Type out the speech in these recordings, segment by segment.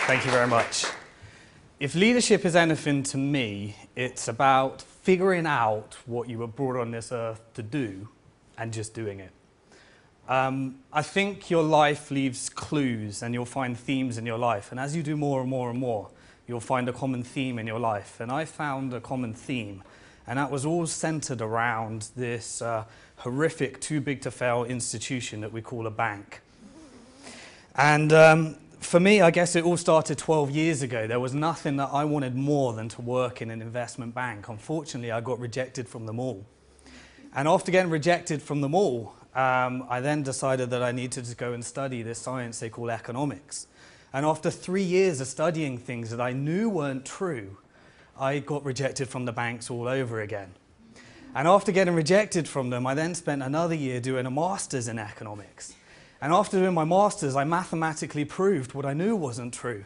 Thank you very much. If leadership is anything to me, it's about figuring out what you were brought on this earth to do and just doing it. I think your life leaves clues and you'll find themes in your life. And as you do more and more and more, you'll find a common theme in your life. And I found a common theme, and that was all centered around this horrific, too big to fail institution that we call a bank. And for me, I guess it all started 12 years ago. There was nothing that I wanted more than to work in an investment bank. Unfortunately, I got rejected from them all. And after getting rejected from them all, I then decided that I needed to go and study this science they call economics. And after 3 years of studying things that I knew weren't true, I got rejected from the banks all over again. And after getting rejected from them, I then spent another year doing a master's in economics. And after doing my master's, I mathematically proved what I knew wasn't true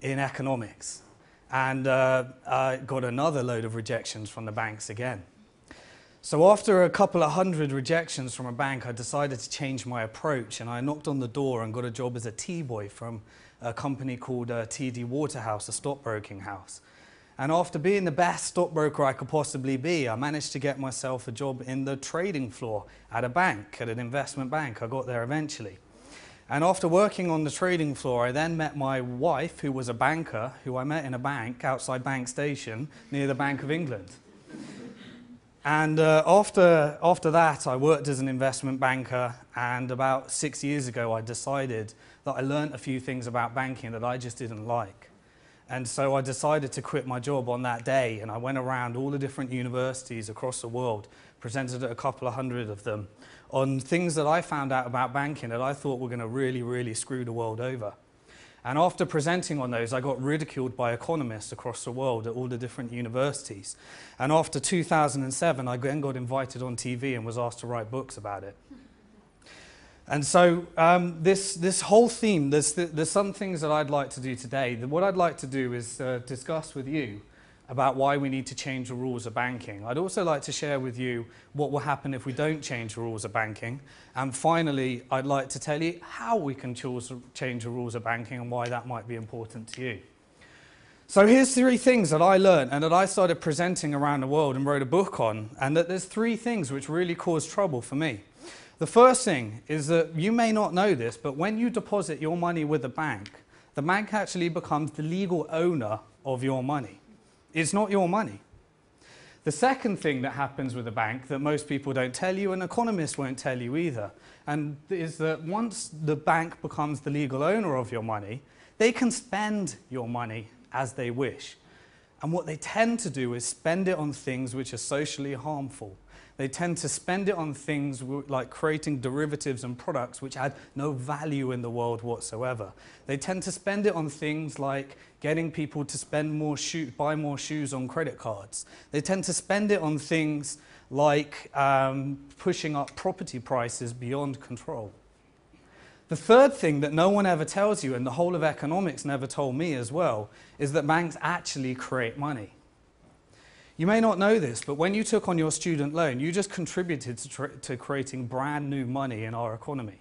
in economics. And I got another load of rejections from the banks again. So after a couple of hundred rejections from a bank, I decided to change my approach, and I knocked on the door and got a job as a tea boy from a company called TD Waterhouse, a stockbroking house. And after being the best stockbroker I could possibly be, I managed to get myself a job in the trading floor at a bank, at an investment bank. I got there eventually. And after working on the trading floor, I then met my wife, who was a banker, who I met in a bank outside Bank Station near the Bank of England. And after that, I worked as an investment banker, and about 6 years ago, I decided that I learned a few things about banking that I just didn't like. And so I decided to quit my job on that day, and I went around all the different universities across the world, presented at a couple of hundred of them, on things that I found out about banking that I thought were going to really, really screw the world over. And after presenting on those, I got ridiculed by economists across the world at all the different universities. And after 2007, I then got invited on TV and was asked to write books about it. And so this whole theme, there's some things that I'd like to do today. What I'd like to do is discuss with you about why we need to change the rules of banking. I'd also like to share with you what will happen if we don't change the rules of banking. And finally, I'd like to tell you how we can change the rules of banking and why that might be important to you. So here's 3 things that I learned and that I started presenting around the world and wrote a book on, and that there's 3 things which really caused trouble for me. The first thing is that you may not know this, but when you deposit your money with the bank actually becomes the legal owner of your money. It's not your money. The second thing that happens with a bank that most people don't tell you, and economists won't tell you either, and is that once the bank becomes the legal owner of your money, they can spend your money as they wish. And what they tend to do is spend it on things which are socially harmful. They tend to spend it on things like creating derivatives and products which add no value in the world whatsoever. They tend to spend it on things like getting people to buy more shoes on credit cards. They tend to spend it on things like pushing up property prices beyond control. The third thing that no one ever tells you, and the whole of economics never told me as well, is that banks actually create money. You may not know this, but when you took on your student loan, you just contributed to creating brand new money in our economy.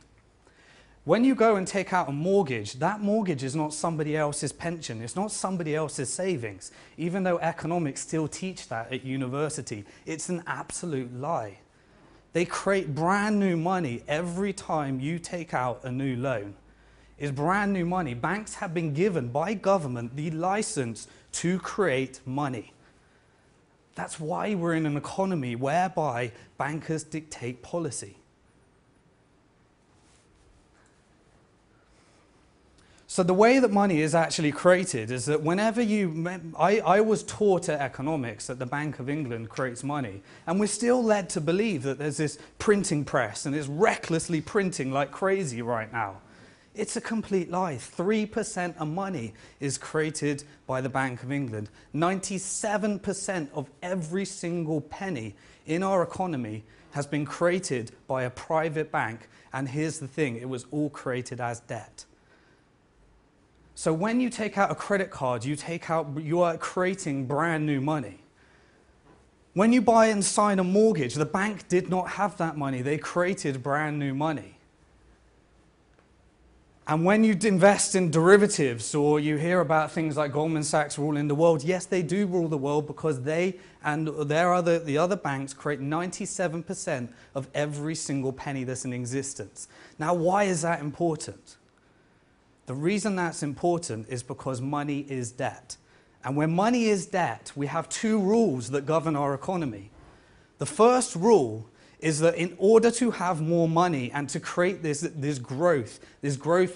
When you go and take out a mortgage, that mortgage is not somebody else's pension. It's not somebody else's savings, even though economics still teach that at university. It's an absolute lie. They create brand new money every time you take out a new loan. It's brand new money. Banks have been given by government the license to create money. That's why we're in an economy whereby bankers dictate policy. So the way that money is actually created is that whenever I was taught at economics that the Bank of England creates money, and we're still led to believe that there's this printing press and it's recklessly printing like crazy right now. It's a complete lie. 3% of money is created by the Bank of England. 97% of every single penny in our economy has been created by a private bank. And here's the thing, it was all created as debt. So when you take out a credit card, you are creating brand new money. When you buy and sign a mortgage, the bank did not have that money. They created brand new money. And when you invest in derivatives, or you hear about things like Goldman Sachs ruling the world, yes, they do rule the world because they and the other banks create 97% of every single penny that's in existence. Now, why is that important? The reason that's important is because money is debt. And when money is debt, we have two rules that govern our economy. The first rule is that in order to have more money and to create this growth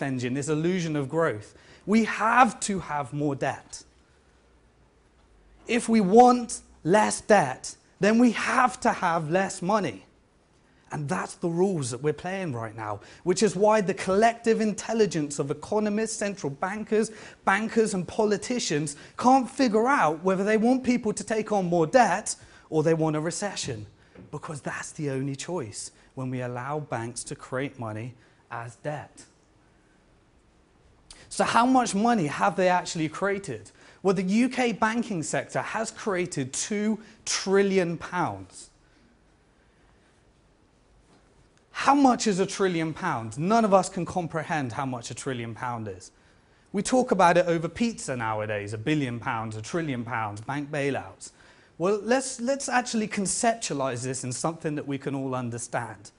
engine, this illusion of growth, we have to have more debt. If we want less debt, then we have to have less money. And that's the rules that we're playing right now, which is why the collective intelligence of economists, central bankers, and politicians can't figure out whether they want people to take on more debt or they want a recession. Because that's the only choice when we allow banks to create money as debt. So how much money have they actually created? Well, the UK banking sector has created £2 trillion. How much is £1 trillion? None of us can comprehend how much £1 trillion is. We talk about it over pizza nowadays, £1 billion, £1 trillion, bank bailouts. Well, let's actually conceptualize this in something that we can all understand.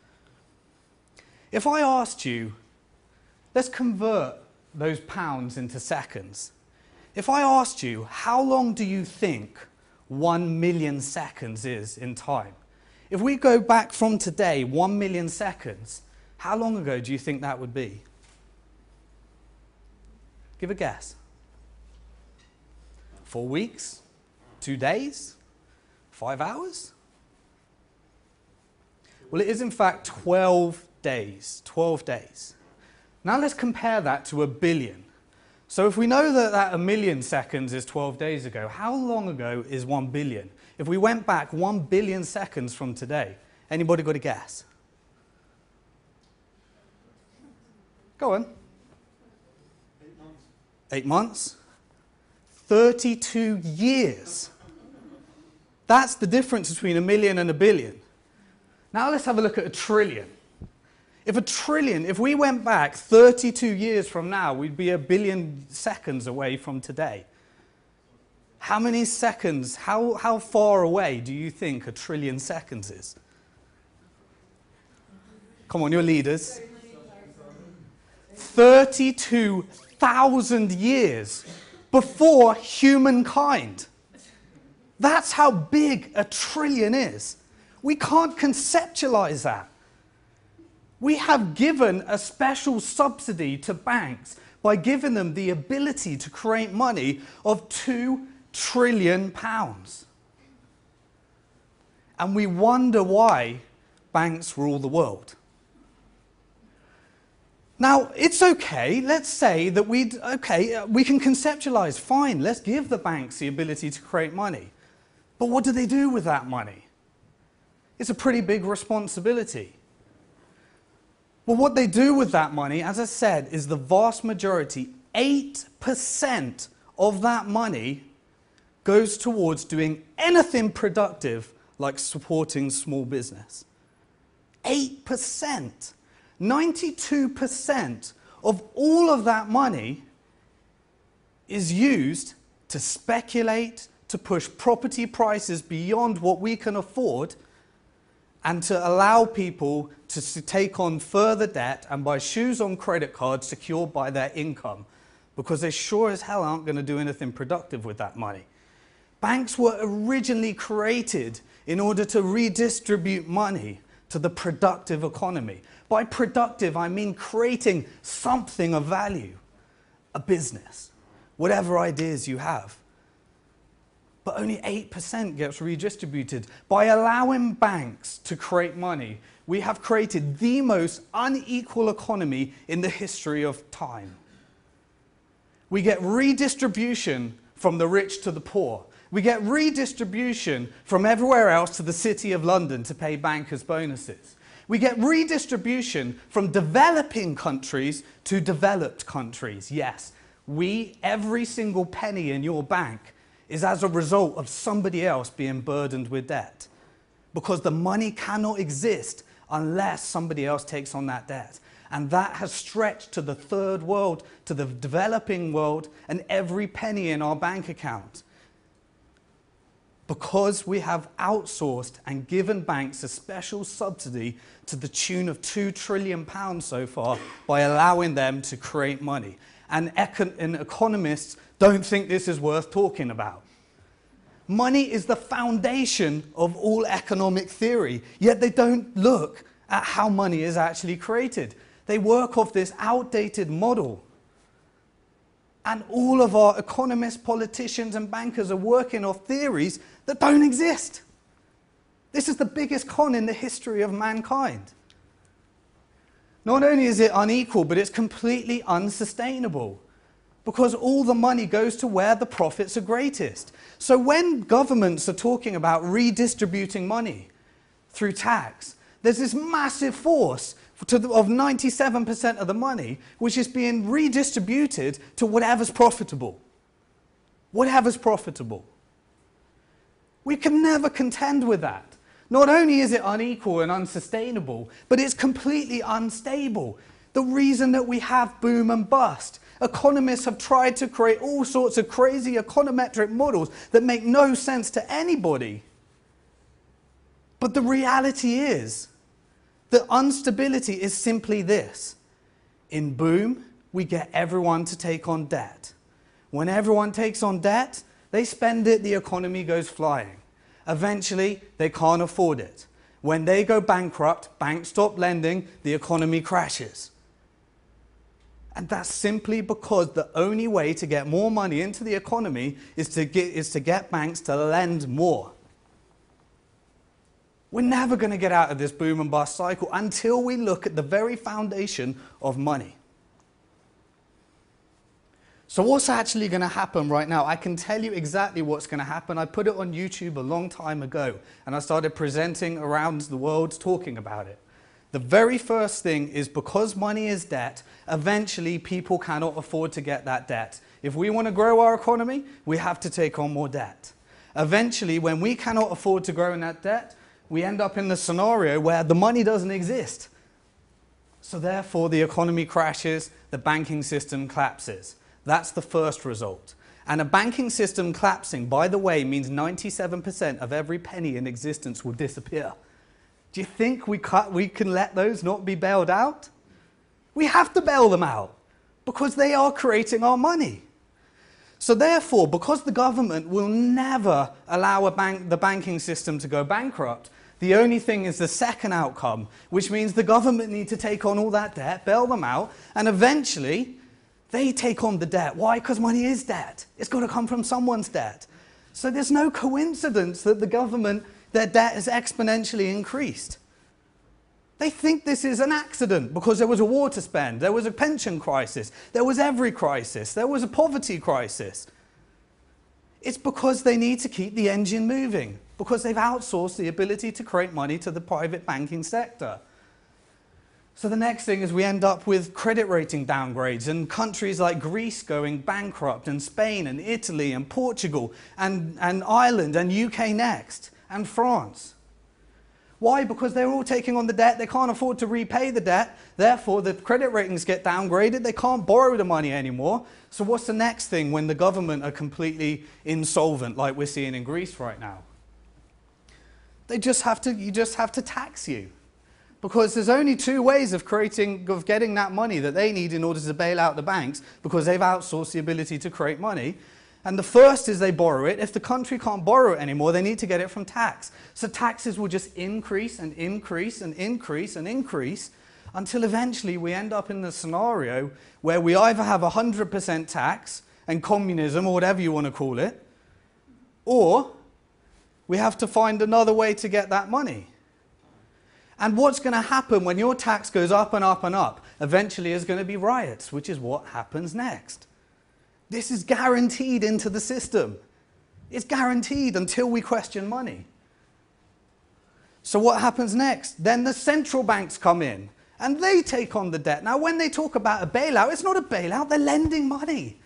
If I asked you, let's convert those pounds into seconds. If I asked you, how long do you think 1 million seconds is in time? If we go back from today, 1 million seconds, how long ago do you think that would be? Give a guess. 4 weeks? 2 days? 5 hours? Well, it is in fact 12 days. 12 days. Now let's compare that to 1 billion. So if we know that 1 million seconds is 12 days ago, how long ago is 1 billion? If we went back 1 billion seconds from today, anybody got a guess? Go on. 8 months. 8 months? 32 years. That's the difference between 1 million and 1 billion. Now let's have a look at 1 trillion. If we went back 32 years from now, we'd be 1 billion seconds away from today. How many seconds, how far away do you think 1 trillion seconds is? Come on, you're leaders. 32,000 years before humankind. That's how big 1 trillion is. We can't conceptualize that. We have given a special subsidy to banks by giving them the ability to create money of £2 trillion. And we wonder why banks rule the world. Now, it's okay, let's say that we can conceptualize, fine, let's give the banks the ability to create money. But what do they do with that money? It's a pretty big responsibility. Well, what they do with that money, as I said, is the vast majority, 8% of that money goes towards doing anything productive like supporting small business. 8%. 92% of all of that money is used to speculate, to push property prices beyond what we can afford, and to allow people to take on further debt and buy shoes on credit cards secured by their income, because they sure as hell aren't going to do anything productive with that money. Banks were originally created in order to redistribute money to the productive economy. By productive, I mean creating something of value, a business, whatever ideas you have. But only 8% gets redistributed. By allowing banks to create money, we have created the most unequal economy in the history of time. We get redistribution from the rich to the poor. We get redistribution from everywhere else to the City of London to pay bankers bonuses. We get redistribution from developing countries to developed countries. Yes, every single penny in your bank is as a result of somebody else being burdened with debt. Because the money cannot exist unless somebody else takes on that debt. And that has stretched to the third world, to the developing world, and every penny in our bank account. Because we have outsourced and given banks a special subsidy to the tune of £2 trillion so far by allowing them to create money. And economists don't think this is worth talking about. Money is the foundation of all economic theory, yet they don't look at how money is actually created. They work off this outdated model. And all of our economists, politicians, and bankers are working off theories that don't exist. This is the biggest con in the history of mankind. Not only is it unequal, but it's completely unsustainable, because all the money goes to where the profits are greatest. So when governments are talking about redistributing money through tax, there's this massive force of 97% of the money which is being redistributed to whatever's profitable. Whatever's profitable. We can never contend with that. Not only is it unequal and unsustainable, but it's completely unstable. The reason that we have boom and bust. Economists have tried to create all sorts of crazy econometric models that make no sense to anybody. But the reality is that instability is simply this. In boom, we get everyone to take on debt. When everyone takes on debt, they spend it, the economy goes flying. Eventually, they can't afford it. When they go bankrupt, banks stop lending, the economy crashes. And that's simply because the only way to get more money into the economy is to get banks to lend more. We're never going to get out of this boom and bust cycle until we look at the very foundation of money. So what's actually going to happen right now? I can tell you exactly what's going to happen. I put it on YouTube a long time ago, and I started presenting around the world talking about it. The very first thing is, because money is debt, eventually people cannot afford to get that debt. If we want to grow our economy, we have to take on more debt. Eventually, when we cannot afford to grow in that debt, we end up in the scenario where the money doesn't exist. So therefore, the economy crashes, the banking system collapses. That's the first result. And a banking system collapsing, by the way, means 97% of every penny in existence will disappear. Do you think we can let those not be bailed out? We have to bail them out because they are creating our money. So therefore, because the government will never allow the banking system to go bankrupt, the only thing is the second outcome, which means the government need to take on all that debt, bail them out, and eventually they take on the debt. Why? Because money is debt. It's got to come from someone's debt. So there's no coincidence that the government, their debt has exponentially increased. They think this is an accident because there was a war to spend, there was a pension crisis, there was every crisis, there was a poverty crisis. It's because they need to keep the engine moving, because they've outsourced the ability to create money to the private banking sector. So the next thing is we end up with credit rating downgrades and countries like Greece going bankrupt, and Spain and Italy and Portugal and Ireland and UK next, and France. Why? Because they're all taking on the debt, they can't afford to repay the debt, therefore the credit ratings get downgraded, they can't borrow the money anymore. So what's the next thing when the government are completely insolvent, like we're seeing in Greece right now? You just have to tax you. Because there's only two ways of getting that money that they need in order to bail out the banks, because they've outsourced the ability to create money. And the first is they borrow it. If the country can't borrow it anymore, they need to get it from tax. So taxes will just increase and increase and increase and increase until eventually we end up in the scenario where we either have 100% tax and communism, or whatever you want to call it, or we have to find another way to get that money. And what's going to happen when your tax goes up and up and up? Eventually is going to be riots, which is what happens next. This is guaranteed into the system. It's guaranteed until we question money. So what happens next? Then the central banks come in and they take on the debt. Now, when they talk about a bailout, it's not a bailout, they're lending money.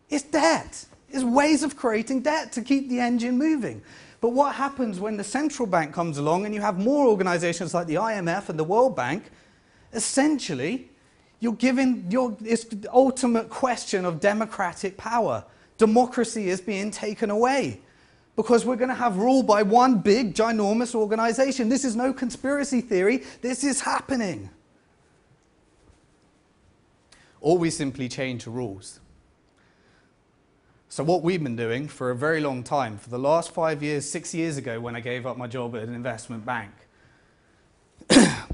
It's debt. It's ways of creating debt to keep the engine moving. But what happens when the central bank comes along and you have more organizations like the IMF and the World Bank? Essentially, it's the ultimate question of democratic power. Democracy is being taken away because we're going to have rule by one big, ginormous organization. This is no conspiracy theory. This is happening. Or we simply change the rules. So what we've been doing for a very long time, for the last 5 years, 6 years ago when I gave up my job at an investment bank,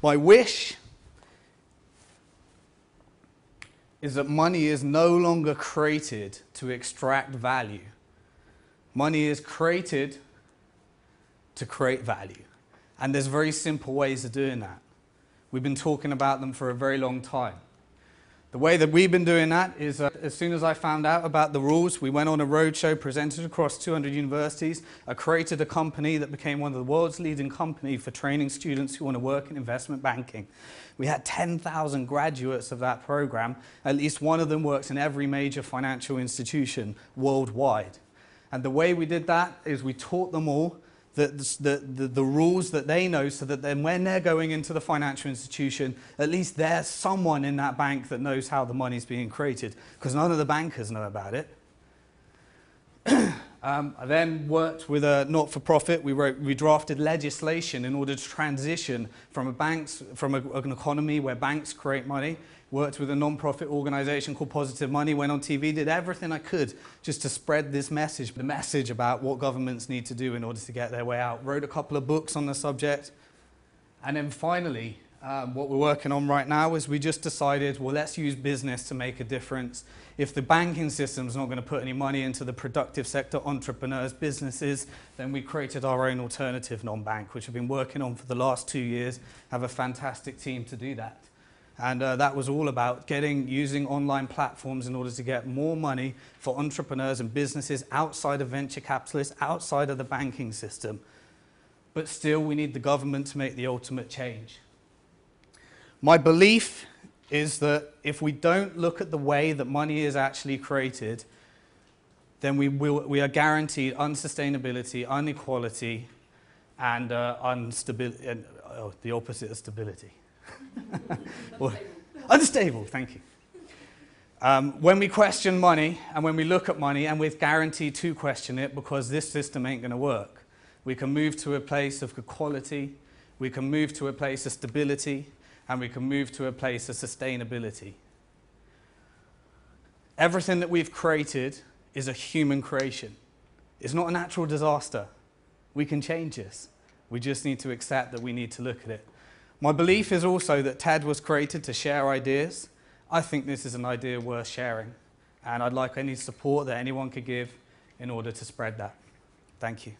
my wish is that money is no longer created to extract value. Money is created to create value. And there's very simple ways of doing that. We've been talking about them for a very long time. The way that we've been doing that is as soon as I found out about the rules, we went on a roadshow, presented across 200 universities. I created a company that became one of the world's leading companies for training students who want to work in investment banking. We had 10,000 graduates of that program. At least one of them works in every major financial institution worldwide. And the way we did that is we taught them all the rules that they know, so that then when they're going into the financial institution, at least there's someone in that bank that knows how the money's being created, because none of the bankers know about it. I then worked with a not-for-profit. We drafted legislation in order to transition from an economy where banks create money. Worked with a non-profit organization called Positive Money, went on TV, did everything I could just to spread this message, the message about what governments need to do in order to get their way out. Wrote a couple of books on the subject. And then finally, what we're working on right now is we just decided, well, let's use business to make a difference. If the banking system's not going to put any money into the productive sector, entrepreneurs, businesses, then we created our own alternative non-bank, which we've been working on for the last 2 years, have a fantastic team to do that. And that was all about using online platforms in order to get more money for entrepreneurs and businesses outside of venture capitalists, outside of the banking system. But still, we need the government to make the ultimate change. My belief is that if we don't look at the way that money is actually created, then we are guaranteed unsustainability, inequality, and instability, the opposite of stability. Unstable, thank you. When we question money and when we look at money, and we're guaranteed to question it because this system ain't going to work, we can move to a place of equality, we can move to a place of stability, and we can move to a place of sustainability. Everything that we've created is a human creation. It's not a natural disaster. We can change this. We just need to accept that we need to look at it. My belief is also that TED was created to share ideas. I think this is an idea worth sharing, and I'd like any support that anyone could give in order to spread that. Thank you.